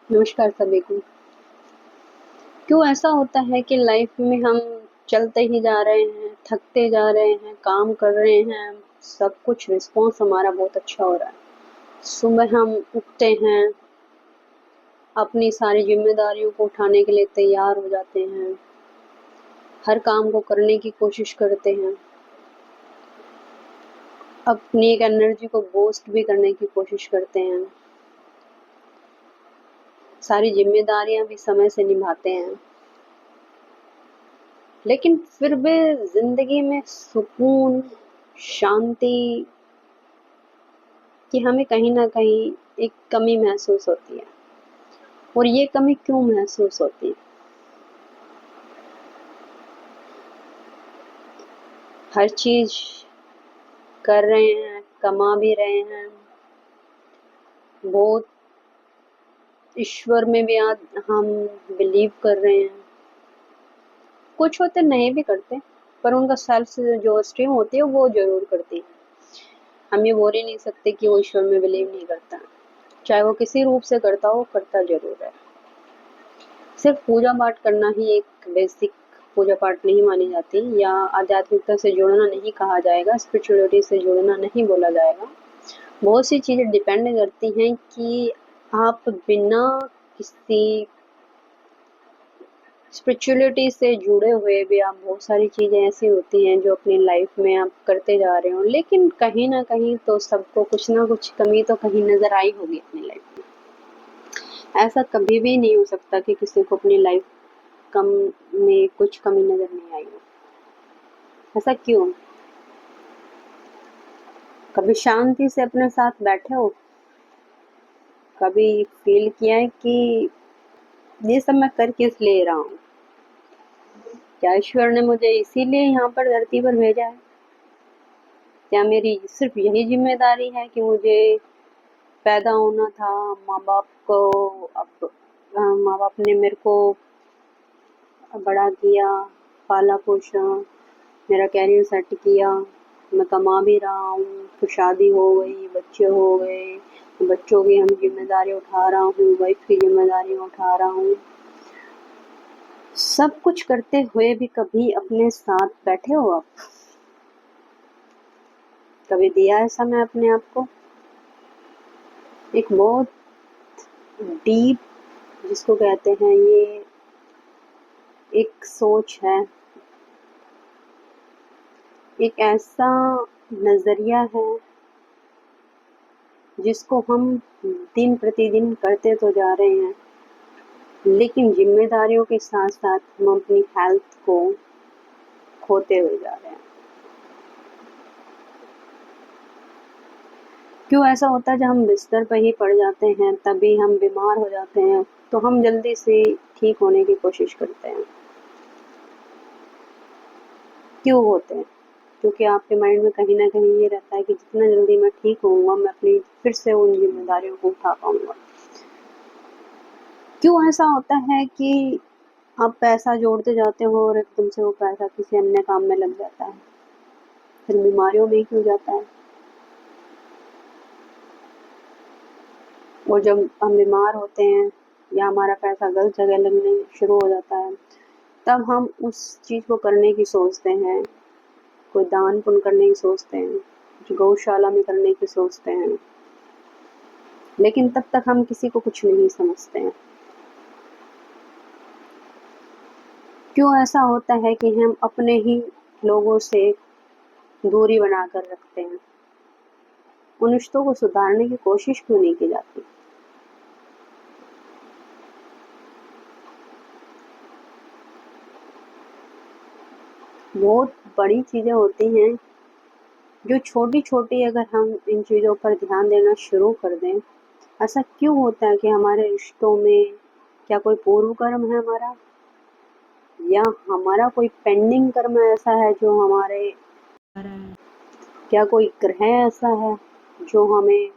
नमस्कार सभी को। क्यों ऐसा होता है कि लाइफ में हम चलते ही जा रहे हैं, थकते जा रहे हैं, काम कर रहे हैं, सब कुछ रिस्पॉन्स हमारा बहुत अच्छा हो रहा है। सुबह हम उठते हैं, अपनी सारी जिम्मेदारियों को उठाने के लिए तैयार हो जाते हैं, हर काम को करने की कोशिश करते हैं, अपनी एक एनर्जी को बूस्ट भी करने की कोशिश करते हैं, सारी जिम्मेदारियां भी समय से निभाते हैं। लेकिन फिर भी जिंदगी में सुकून, शांति की हमें कहीं न कहीं एक कमी महसूस होती है। और ये कमी क्यों महसूस होती है? हर चीज कर रहे हैं, कमा भी रहे हैं, बहुत ईश्वर में भी आज हम बिलीव कर रहे हैं। कुछ होते नहीं भी करते, पर उनका सेल्फ से जो स्ट्रीम होती है वो जरूर करती है। हम ये बोल ही नहीं सकते कि वो ईश्वर में बिलीव नहीं करता, चाहे वो किसी रूप से करता हो, करता जरूर है। सिर्फ पूजा पाठ करना ही एक बेसिक पूजा पाठ नहीं मानी जाती, या आध्यात्मिकता से जुड़ना नहीं कहा जाएगा, स्पिरिचुअलिटी से जुड़ना नहीं बोला जाएगा। बहुत सी चीजें डिपेंड करती हैं कि आप बिना किसी स्पिरिचुअलिटी से जुड़े हुए भी आप बहुत सारी चीजें ऐसी होती हैं जो अपनी लाइफ में आप करते जा रहे हो, लेकिन कहीं ना कहीं तो सबको कुछ ना कुछ कमी तो कहीं नजर आई होगी अपनी लाइफ में। ऐसा कभी भी नहीं हो सकता कि किसी को अपनी लाइफ कम में कुछ कमी नजर नहीं आई हो। ऐसा क्यों? कभी शांति से अपने साथ बैठे हो? कभी फील किया है कि ये सब मैं कर किस लिए रहा हूँ? क्या ईश्वर ने मुझे इसीलिए यहाँ पर धरती पर भेजा है? क्या मेरी सिर्फ यही जिम्मेदारी है कि मुझे पैदा होना था? माँ बाप को अब माँ बाप ने मेरे को बड़ा किया, पाला पोसा, मेरा कैरियर सेट किया, मैं कमा भी रहा हूँ, फिर शादी हो गई, बच्चे हो गए, बच्चों की हम जिम्मेदारी उठा रहा हूँ, वाइफ की जिम्मेदारी उठा रहा हूँ। सब कुछ करते हुए भी कभी अपने साथ बैठे हो आप? कभी दिया है समय अपने आप को? एक बहुत डीप, जिसको कहते हैं, ये एक सोच है, एक ऐसा नजरिया है जिसको हम दिन प्रतिदिन करते तो जा रहे हैं, लेकिन जिम्मेदारियों के साथ साथ हम अपनी हेल्थ को खोते हुए जा रहे हैं। क्यों ऐसा होता है? जब हम बिस्तर पर ही पड़ जाते हैं तभी हम बीमार हो जाते हैं, तो हम जल्दी से ठीक होने की कोशिश करते हैं। क्यों होते हैं? क्योंकि आपके माइंड में कहीं ना कहीं ये रहता है कि जितना जल्दी मैं ठीक होऊंगा, मैं अपनी फिर से उन जिम्मेदारियों को उठा पाऊंगा। क्यों ऐसा होता है कि आप पैसा जोड़ते जाते हो और एकदम से वो पैसा किसी अन्य काम में लग जाता है, फिर बीमारियों में ही क्यों जाता है? और जब हम बीमार होते हैं या हमारा पैसा गलत जगह लगने शुरू हो जाता है, तब हम उस चीज को करने की सोचते हैं, कोई दान पुण्य करने की सोचते हैं, कुछ गौशाला में करने की सोचते हैं, लेकिन तब तक हम किसी को कुछ नहीं समझते हैं। क्यों ऐसा होता है कि हम अपने ही लोगों से दूरी बनाकर रखते हैं? उन रिश्तों को सुधारने की कोशिश क्यों नहीं की जाती? बहुत बड़ी चीजें होती हैं जो छोटी छोटी, अगर हम इन चीजों पर ध्यान देना शुरू कर दें। ऐसा क्यों होता है कि हमारे रिश्तों में, क्या कोई पूर्व कर्म है हमारा, या हमारा कोई पेंडिंग कर्म ऐसा है जो हमारे, क्या कोई ग्रह ऐसा है जो हमें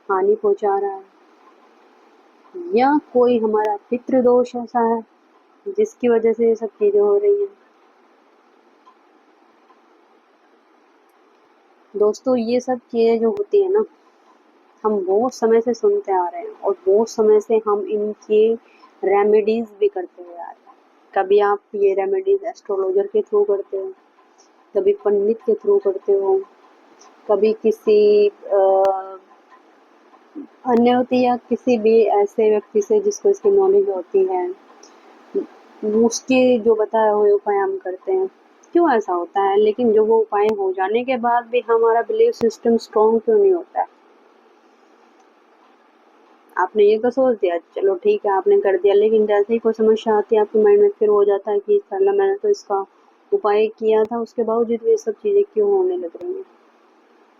हानि पहुंचा रहा है, या कोई हमारा पितृ दोष ऐसा है जिसकी वजह से ये सब चीजें हो रही हैं? दोस्तों, ये सब चीजें जो होती है ना, हम बहुत समय से सुनते आ रहे हैं और बहुत समय से हम इनके रेमेडीज भी करते हुए आ रहे हैं। कभी आप ये रेमेडीज एस्ट्रोलॉजर के थ्रू करते हो, कभी पंडित के थ्रू करते हो, कभी किसी अन्य होती या किसी भी ऐसे व्यक्ति से जिसको इसकी नॉलेज होती है, उसके जो बताए हुए उपाय हम करते हैं। क्यों ऐसा होता है? लेकिन जो वो उपाय हो जाने के बाद भी हमारा बिलीफ सिस्टम स्ट्रॉन्ग क्यों नहीं होता है? आपने ये तो सोच दिया, चलो ठीक है आपने कर दिया, लेकिन जैसे ही कोई समस्या आती है आपके माइंड में फिर हो जाता है कि साला मैंने तो इसका उपाय किया था, उसके बावजूद भी ये सब चीजें क्यों होने लग रही हैं?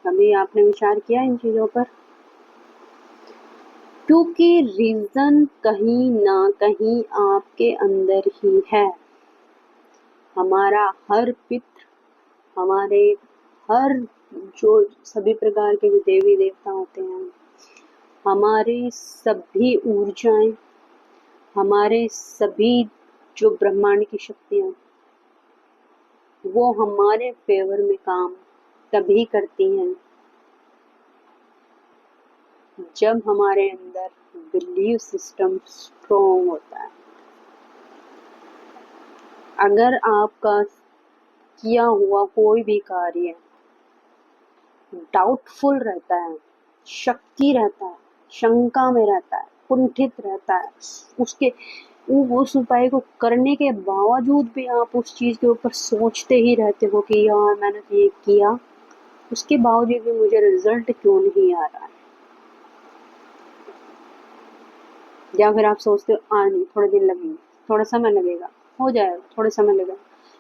कभी आपने विचार किया इन चीजों पर? क्योंकि रीजन कहीं ना कहीं आपके अंदर ही है। हमारा हर पित्र, हमारे हर जो सभी प्रकार के जो देवी देवता होते हैं, हमारी सभी ऊर्जाएं, हमारे सभी जो ब्रह्मांड की शक्तियां, वो हमारे फेवर में काम तभी करती हैं जब हमारे अंदर बिलीफ सिस्टम स्ट्रॉन्ग होता है। अगर आपका किया हुआ कोई भी कार्य डाउटफुल रहता है, शक्की रहता है, शंका में रहता है, कुंठित रहता है, उसके उस उपाय को करने के बावजूद भी आप उस चीज के ऊपर सोचते ही रहते हो कि यार मैंने तो ये किया, उसके बावजूद भी मुझे रिजल्ट क्यों नहीं आ रहा है, या फिर आप सोचते हो नहीं थोड़े दिन लगेंगे, थोड़ा समय लगेगा, हो जाएगा, थोड़ा समय लगेगा,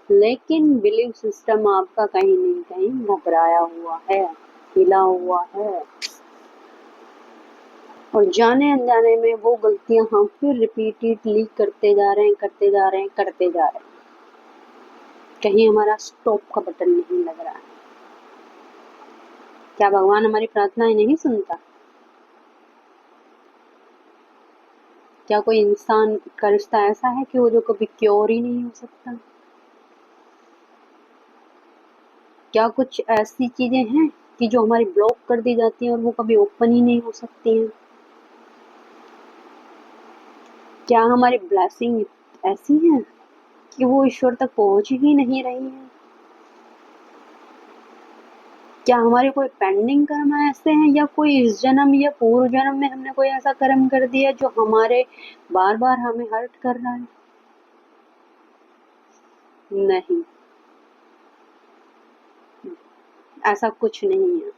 लेकिन बिलीफ सिस्टम आपका कहीं नहीं कहीं घबराया हुआ है, हिला हुआ है, और जाने अनजाने में वो गलतियां हम फिर रिपीटेडली करते जा रहे हैं, करते जा रहे हैं, करते जा रहे हैं। कहीं हमारा स्टॉप का बटन नहीं लग रहा है। क्या भगवान हमारी प्रार्थनाएं नहीं सुनता? क्या कोई इंसान का रिश्ता ऐसा है कि वो जो कभी क्योर ही नहीं हो सकता? क्या कुछ ऐसी चीजें हैं कि जो हमारी ब्लॉक कर दी जाती हैं और वो कभी ओपन ही नहीं हो सकती हैं? क्या हमारी ब्लेसिंग ऐसी है कि वो ईश्वर तक पहुंच ही नहीं रही है? क्या हमारे कोई पेंडिंग कर्म ऐसे हैं, या कोई इस जन्म या पूर्व जन्म में हमने कोई ऐसा कर्म कर दिया जो हमारे बार बार हमें हर्ट कर रहा है? नहीं, ऐसा कुछ नहीं है।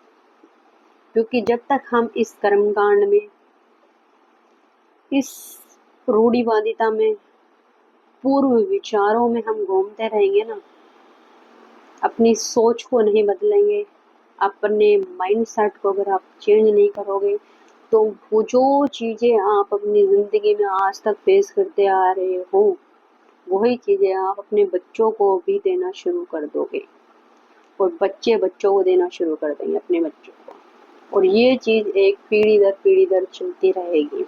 क्योंकि जब तक हम इस कर्मकांड में, इस रूढ़िवादिता में, पूर्व विचारों में हम घूमते रहेंगे ना, अपनी सोच को नहीं बदलेंगे, अपने माइंडसेट को अगर आप चेंज नहीं करोगे, तो वो जो चीजें आप अपनी जिंदगी में आज तक फेस करते आ रहे हो, वही चीजें आप अपने बच्चों को भी देना शुरू कर दोगे, और बच्चे बच्चों को देना शुरू कर देंगे अपने बच्चों को, और ये चीज एक पीढ़ी दर चलती रहेगी,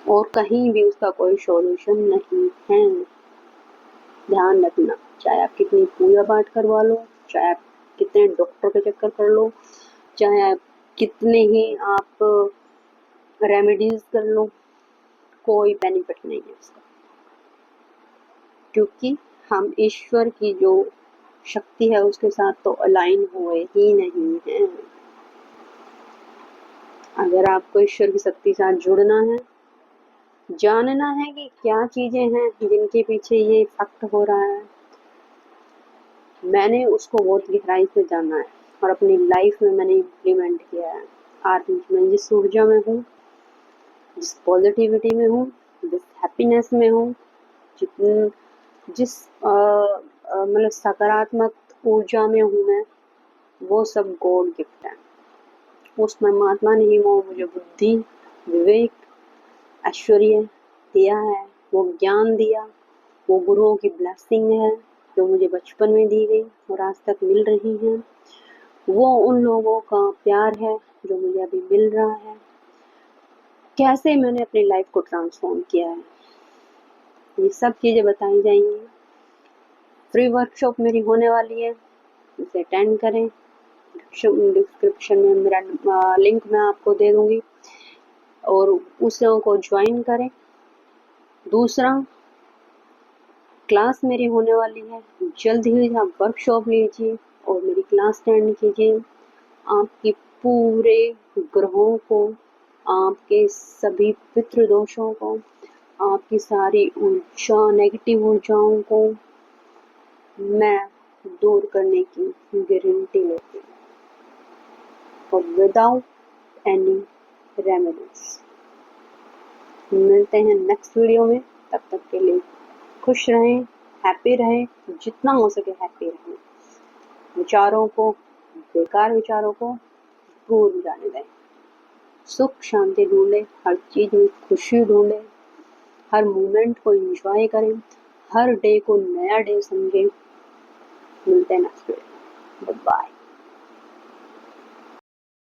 और कहीं भी उसका कोई सॉल्यूशन नहीं है। ध्यान रखना, चाहे आप कितनी पूजा पाठ करवा लो, चाहे आप कितने डॉक्टर के चक्कर कर लो, चाहे आप कितने ही आप रेमेडीज कर लो, कोई बेनिफिट नहीं है उसका। क्योंकि हम ईश्वर की जो शक्ति है उसके साथ तो अलाइन हुए ही नहीं है। अगर आपको ईश्वर की शक्ति के साथ जुड़ना है, जानना है कि क्या चीजें हैं जिनके पीछे ये इफेक्ट हो रहा है, मैंने उसको बहुत गहराई से जाना है और अपनी लाइफ में मैंने इम्प्लीमेंट किया है। आज मैं जिस ऊर्जा में हूँ, जिस पॉजिटिविटी में हूँ, जिस हैप्पीनेस में हूँ, जिस मतलब सकारात्मक ऊर्जा में हूँ मैं, वो सब गॉड गिफ्ट है। उस परमात्मा ने ही वो मुझे बुद्धि, विवेक, ऐश्वर्य दिया है, वो ज्ञान दिया, वो गुरुओं की ब्लेसिंग है जो मुझे बचपन में दी गई और आज तक मिल रही है। वो उन लोगों का प्यार है जो मुझे अभी मिल रहा है। कैसे मैंने अपनी लाइफ को ट्रांसफॉर्म किया है, ये सब चीजें बताई जाएंगी। फ्री वर्कशॉप मेरी होने वाली है, इसे अटेंड करें। डिस्क्रिप्शन में मेरा लिंक मैं आपको दे दूंगी और उसको ज्वाइन करें। दूसरा, क्लास मेरी होने वाली है, जल्द ही आप वर्कशॉप लीजिए और मेरी क्लास अटेंड कीजिए। आपकी पूरे ग्रहों को, आपके सभी पितृ दोषों को, आपकी सारी ऊर्जा, नेगेटिव ऊर्जाओं को मैं दूर करने की गारंटी लेती हूँ, और विदाउट एनी रेमेडीज। मिलते हैं नेक्स्ट वीडियो में, तब तक के लिए खुश रहें, हैप्पी रहें, जितना हो सके हैप्पी रहें। विचारों को, बेकार विचारों को दूर जाने दें। सुख शांति ढूंढें, हर चीज में खुशी ढूंढें, हर मोमेंट को एंजॉय करें, हर डे को नया डे समझें। मिलते हैं नेक्स्ट वीडियो। बाय।